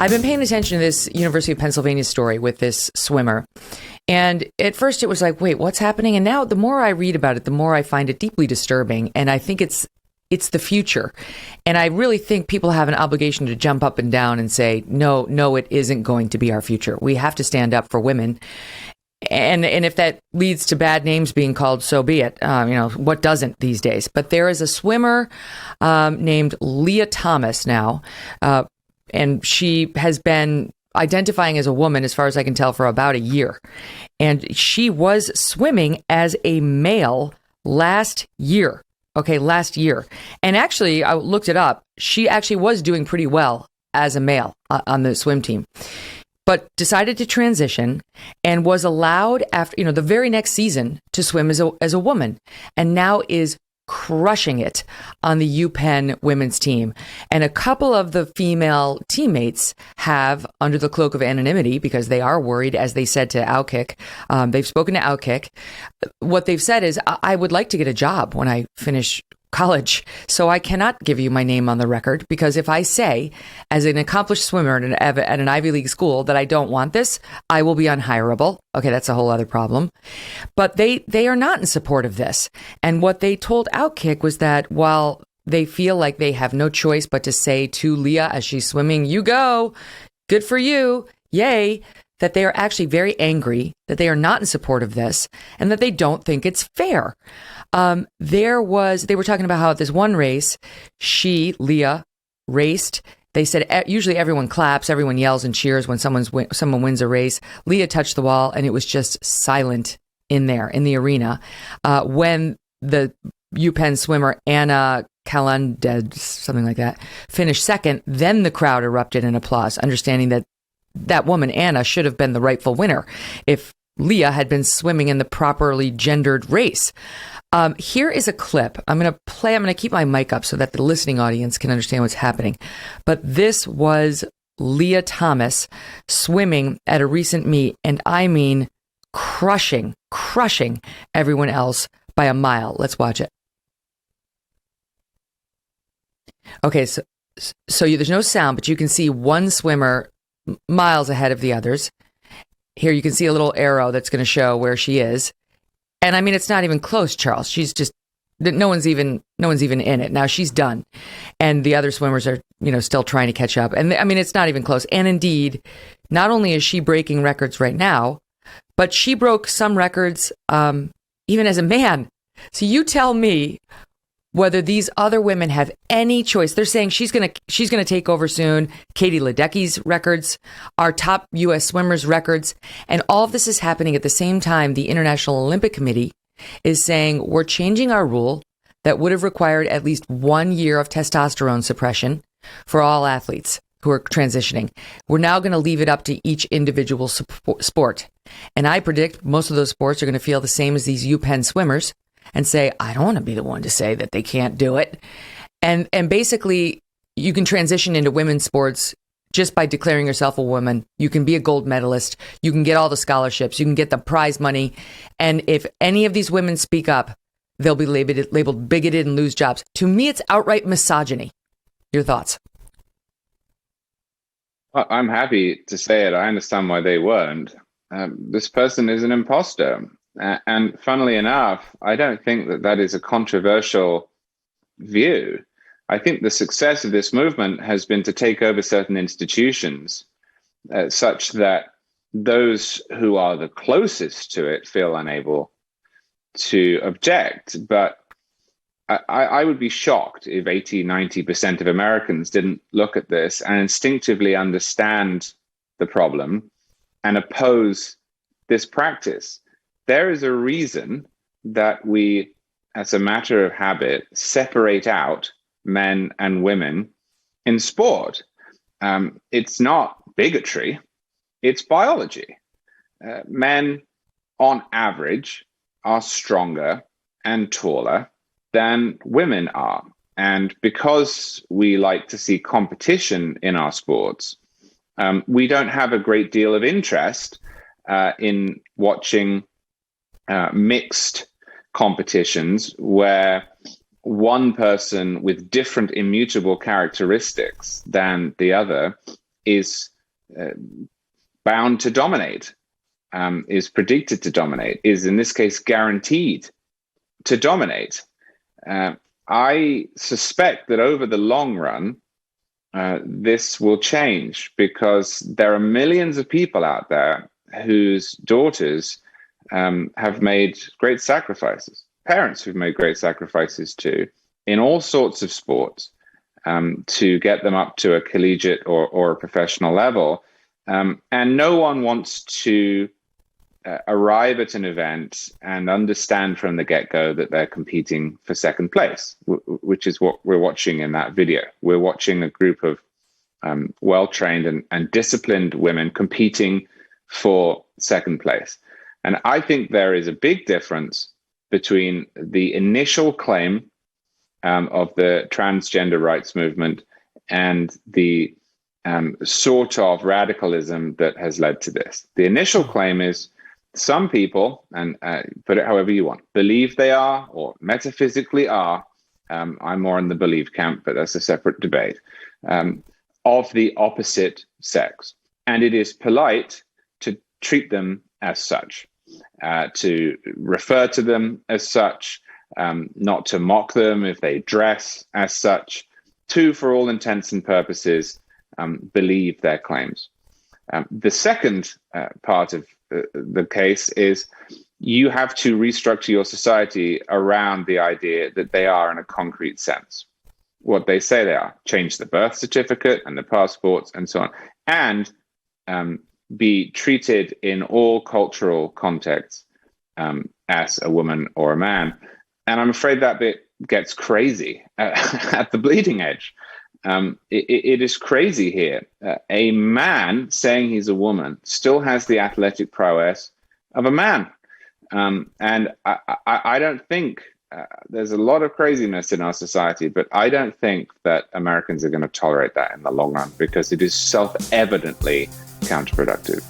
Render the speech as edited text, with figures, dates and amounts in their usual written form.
I've been paying attention to this University of Pennsylvania story with this swimmer. And at first it was like, wait, what's happening? And now the more I read about it, the more I find it deeply disturbing. And I think it's the future. And I really think people have an obligation to jump up and down and say, no, it isn't going to be our future. We have to stand up for women. And if that leads to bad names being called, so be it. What doesn't these days? But there is a swimmer named Lia Thomas now, and she has been identifying as a woman, as far as I can tell, for about a year. And she was swimming as a male last year. Okay, last year. And actually, I looked it up. She actually was doing pretty well as a male on the swim team, but decided to transition and was allowed after, the very next season to swim as a woman, and now is crushing it on the UPenn women's team. And a couple of the female teammates have, under the cloak of anonymity, because they are worried, as they said to Outkick, they've spoken to Outkick. What they've said is, I would like to get a job when I finish college, so I cannot give you my name on the record, because if I say, as an accomplished swimmer at an Ivy League school, that I don't want this, I will be unhireable. Okay, that's a whole other problem. But they are not in support of this. And what they told Outkick was that while they feel like they have no choice but to say to Lia as she's swimming, you go, good for you, yay, that they are actually very angry, that they are not in support of this, and that they don't think it's fair. They were talking about how at this one race, Lia, raced. They said usually everyone claps, everyone yells and cheers when someone wins a race. Lia touched the wall, and it was just silent in the arena. When the UPenn swimmer Anna Calandez, something like that, finished second, then the crowd erupted in applause, understanding that woman, Anna, should have been the rightful winner if Lia had been swimming in the properly gendered race. Here is a clip. I'm going to keep my mic up so that the listening audience can understand what's happening. But this was Lia Thomas swimming at a recent meet, and I mean crushing everyone else by a mile. Let's watch it. Okay, so there's no sound, but you can see one swimmer miles ahead of the others. Here you can see a little arrow that's going to show where she is. And I mean, it's not even close, Charles. She's just, no one's even in it. Now she's done. And the other swimmers are, still trying to catch up. And I mean, it's not even close. And indeed, not only is she breaking records right now, but she broke some records even as a man. So you tell me whether these other women have any choice. They're saying she's gonna take over soon. Katie Ledecky's records, our top U.S. swimmers' records, and all of this is happening at the same time. The International Olympic Committee is saying we're changing our rule that would have required at least 1 year of testosterone suppression for all athletes who are transitioning. We're now going to leave it up to each individual sport, and I predict most of those sports are going to feel the same as these UPenn swimmers and say, I don't want to be the one to say that they can't do it. And basically, you can transition into women's sports just by declaring yourself a woman. You can be a gold medalist. You can get all the scholarships. You can get the prize money. And if any of these women speak up, they'll be labeled bigoted and lose jobs. To me, it's outright misogyny. Your thoughts? I'm happy to say it. I understand why they weren't. This person is an imposter. And funnily enough, I don't think that is a controversial view. I think the success of this movement has been to take over certain institutions such that those who are the closest to it feel unable to object. But I would be shocked if 80-90% of Americans didn't look at this and instinctively understand the problem and oppose this practice. There is a reason that we, as a matter of habit, separate out men and women in sport. It's not bigotry, it's biology. Men, on average, are stronger and taller than women are. And because we like to see competition in our sports, we don't have a great deal of interest in watching mixed competitions where one person with different immutable characteristics than the other is bound to dominate, is predicted to dominate, is in this case guaranteed to dominate. I suspect that over the long run, this will change, because there are millions of people out there whose daughters have made great sacrifices, parents who've made great sacrifices too, in all sorts of sports, to get them up to a collegiate or a professional level. And no one wants to arrive at an event and understand from the get-go that they're competing for second place, which is what we're watching in that video. We're watching a group of well-trained and disciplined women competing for second place. And I think there is a big difference between the initial claim of the transgender rights movement and the sort of radicalism that has led to this. The initial claim is some people, and put it however you want, believe they are or metaphysically are, I'm more in the believe camp, but that's a separate debate, of the opposite sex. And it is polite to treat them as such, to refer to them as such, not to mock them if they dress as such, to, for all intents and purposes, believe their claims. The second part of the case is you have to restructure your society around the idea that they are in a concrete sense what they say they are. Change the birth certificate and the passports and so on, and be treated in all cultural contexts as a woman or a man. And I'm afraid that bit gets crazy at the bleeding edge. It is crazy here. A man saying he's a woman still has the athletic prowess of a man. And I don't think there's a lot of craziness in our society, but I don't think that Americans are going to tolerate that in the long run, because it is self-evidently counterproductive.